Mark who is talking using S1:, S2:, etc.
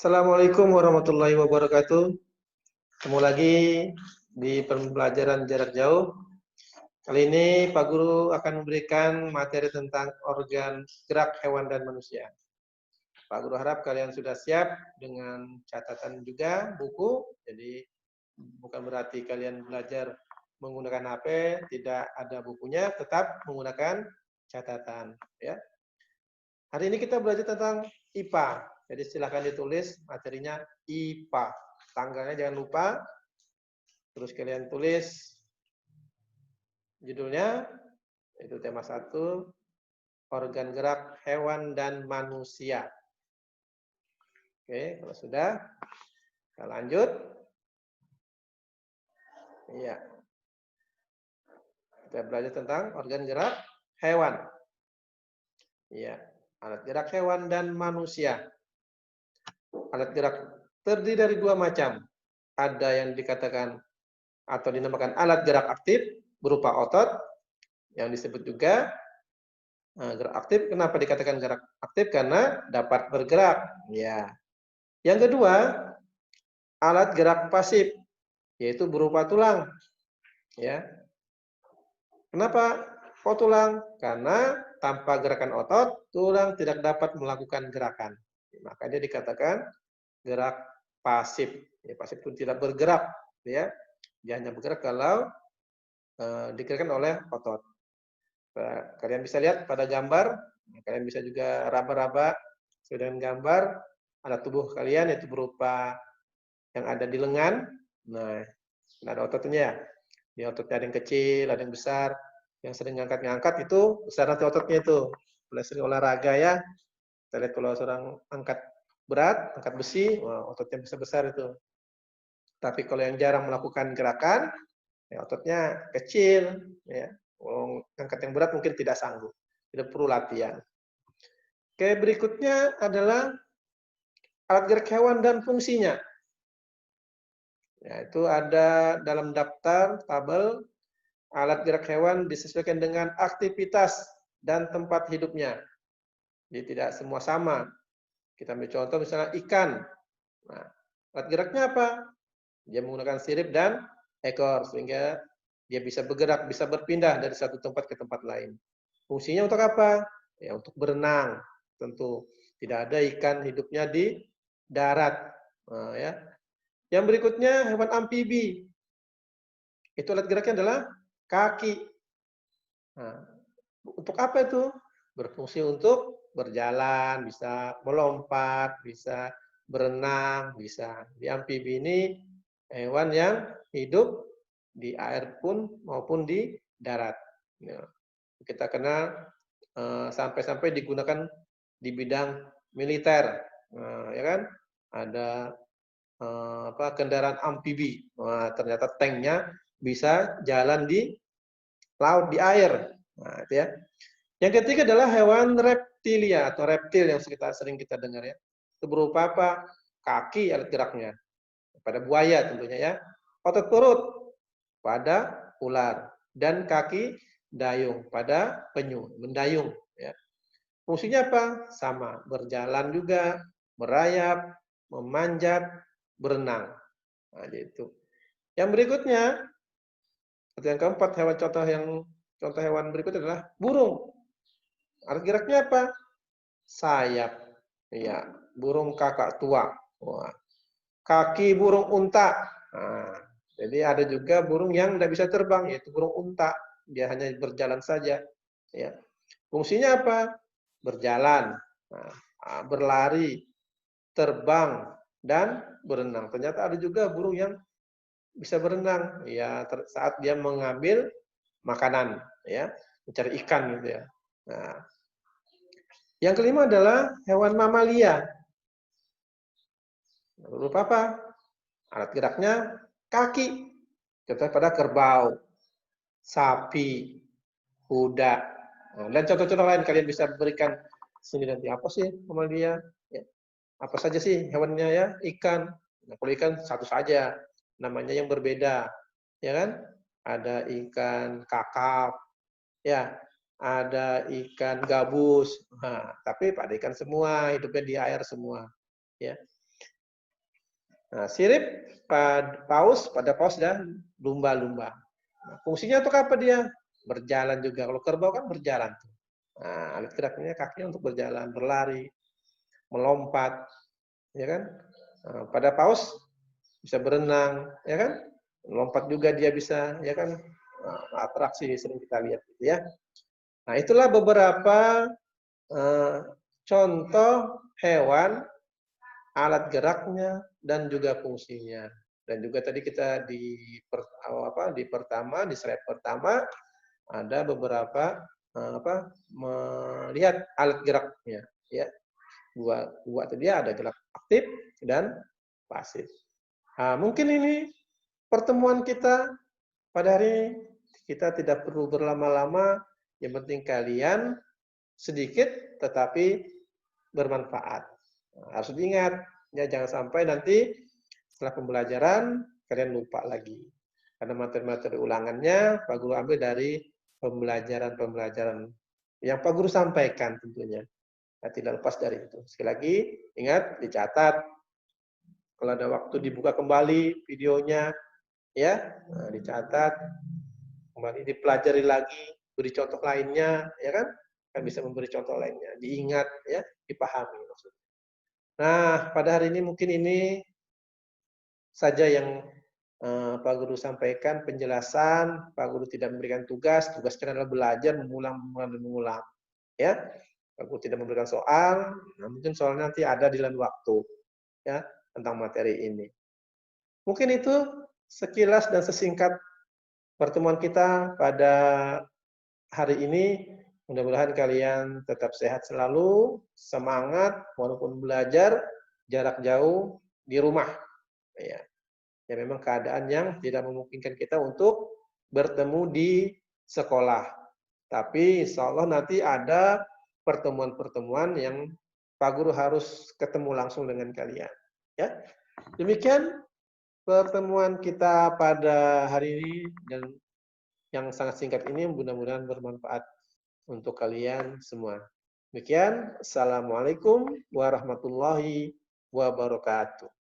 S1: Assalamualaikum warahmatullahi wabarakatuh. Ketemu lagi di pembelajaran jarak jauh. Kali ini Pak Guru akan memberikan materi tentang organ gerak hewan dan manusia. Pak Guru harap kalian sudah siap dengan catatan juga, buku. Jadi bukan berarti kalian belajar menggunakan HP, tidak ada bukunya, tetap menggunakan catatan. Ya. Hari ini kita belajar tentang IPA. Jadi silahkan ditulis materinya IPA. Tanggalnya jangan lupa. Terus kalian tulis judulnya, itu tema 1, organ gerak hewan dan manusia. Oke, kalau sudah, kita lanjut. Iya. Kita belajar tentang organ gerak hewan. Iya, alat gerak hewan dan manusia. Alat gerak terdiri dari dua macam. Ada yang dikatakan atau dinamakan alat gerak aktif berupa otot, yang disebut juga gerak aktif. Kenapa dikatakan gerak aktif? Karena dapat bergerak. Ya. Yang kedua, alat gerak pasif, yaitu berupa tulang. Ya. Kenapa kok tulang? Karena tanpa gerakan otot, tulang tidak dapat melakukan gerakan. Maka dia dikatakan gerak pasif. Ya, pasif itu tidak bergerak. Ya. Dia hanya bergerak kalau digerakkan oleh otot. Kalian bisa lihat pada gambar, kalian bisa juga raba-raba sesuai dengan gambar, ada tubuh kalian yaitu berupa yang ada di lengan. Nah, ada ototnya ya. Di ototnya ada yang kecil, ada yang besar. Yang sering ngangkat-ngangkat itu besar nanti ototnya itu. Kalau sering olahraga ya, kita lihat kalau seorang angkat berat, angkat besi, wah, ototnya bisa besar itu. Tapi kalau yang jarang melakukan gerakan, ya ototnya kecil, ya. Angkat yang berat mungkin tidak sanggup, tidak perlu latihan. Oke, berikutnya adalah alat gerak hewan dan fungsinya. Ya, itu ada dalam daftar tabel alat gerak hewan disesuaikan dengan aktivitas dan tempat hidupnya. Jadi tidak semua sama. Kita ambil contoh misalnya ikan. Nah, alat geraknya apa? Dia menggunakan sirip dan ekor sehingga dia bisa bergerak, bisa berpindah dari satu tempat ke tempat lain. Fungsinya untuk apa? Ya, untuk berenang. Tentu tidak ada ikan hidupnya di darat. Nah, ya. Yang berikutnya hewan amfibi. Itu alat geraknya adalah kaki. Nah, untuk apa itu? Berfungsi untuk berjalan, bisa melompat, bisa berenang, bisa. Di amfibi ini hewan yang hidup di air pun maupun di darat. Ya. Kita kenal sampai-sampai digunakan di bidang militer, ya kan? Ada kendaraan amfibi. Nah, ternyata tanknya bisa jalan di laut, di air. Nah, itu ya. Yang ketiga adalah hewan reptilia atau reptil yang sering kita dengar ya. Itu berupa apa? Kaki alat geraknya. Pada buaya tentunya ya. Otot perut pada ular dan kaki dayung pada penyu, mendayung ya. Fungsinya apa? Sama, berjalan juga, merayap, memanjat, berenang. Nah, itu. Yang berikutnya, atau yang keempat, contoh hewan berikutnya adalah burung. Alat geraknya apa? Sayap. Iya, burung kakak tua. Wah. Kaki burung unta. Nah, jadi ada juga burung yang tidak bisa terbang, yaitu burung unta. Dia hanya berjalan saja. Ya. Fungsinya apa? Berjalan, berlari, terbang, dan berenang. Ternyata ada juga burung yang bisa berenang, ya saat dia mengambil makanan, ya mencari ikan gitu ya. Nah, yang kelima adalah hewan mamalia. Berupa apa? Alat geraknya kaki. Contoh pada kerbau, sapi, kuda. Nah, dan contoh-contoh lain kalian bisa berikan sini nanti. Apa sih mamalia? Ya. Apa saja sih hewannya ya? Ikan. Nah, kalau ikan satu saja, namanya yang berbeda, ya kan? Ada ikan kakap, ya, ada ikan gabus. Nah, tapi pada ikan semua, hidupnya di air semua, ya. Nah, sirip, pada paus dan lumba-lumba. Nah, fungsinya untuk apa dia? Berjalan juga. Kalau kerbau kan berjalan tuh. Nah, alat geraknya kakinya untuk berjalan, berlari, melompat, ya kan? Nah, pada paus bisa berenang, ya kan? Lompat juga dia bisa, ya kan? Nah, atraksi sering kita lihat, gitu ya. Nah, itulah beberapa contoh hewan, alat geraknya, dan juga fungsinya. Dan juga tadi kita di slide pertama ada beberapa melihat alat geraknya, ya. Dua tadi ada gerak aktif dan pasif. Nah, mungkin ini pertemuan kita pada hari ini. Kita tidak perlu berlama-lama, yang penting kalian sedikit tetapi bermanfaat. Nah, harus diingat, ya, jangan sampai nanti setelah pembelajaran kalian lupa lagi. Karena materi-materi ulangannya Pak Guru ambil dari pembelajaran-pembelajaran yang Pak Guru sampaikan tentunya. Nah, tidak lepas dari itu. Sekali lagi, ingat, dicatat. Kalau ada waktu dibuka kembali videonya, ya, nah, dicatat, kembali dipelajari lagi, beri contoh lainnya, ya kan? Kan bisa memberi contoh lainnya, diingat, ya, dipahami maksudnya. Nah, pada hari ini mungkin ini saja yang Pak Guru sampaikan penjelasan. Pak Guru tidak memberikan tugas adalah belajar, mengulang, dan mengulang. Ya, Pak Guru tidak memberikan soal. Nah, mungkin soalnya nanti ada di lain waktu, ya, tentang materi ini. Mungkin itu sekilas dan sesingkat pertemuan kita pada hari ini. Mudah-mudahan kalian tetap sehat selalu, semangat, walaupun belajar jarak jauh di rumah. Ya. Ya memang keadaan yang tidak memungkinkan kita untuk bertemu di sekolah. Tapi insya Allah nanti ada pertemuan-pertemuan yang Pak Guru harus ketemu langsung dengan kalian. Ya, demikian pertemuan kita pada hari ini dan yang sangat singkat ini, mudah-mudahan bermanfaat untuk kalian semua. Demikian, Assalamualaikum warahmatullahi wabarakatuh.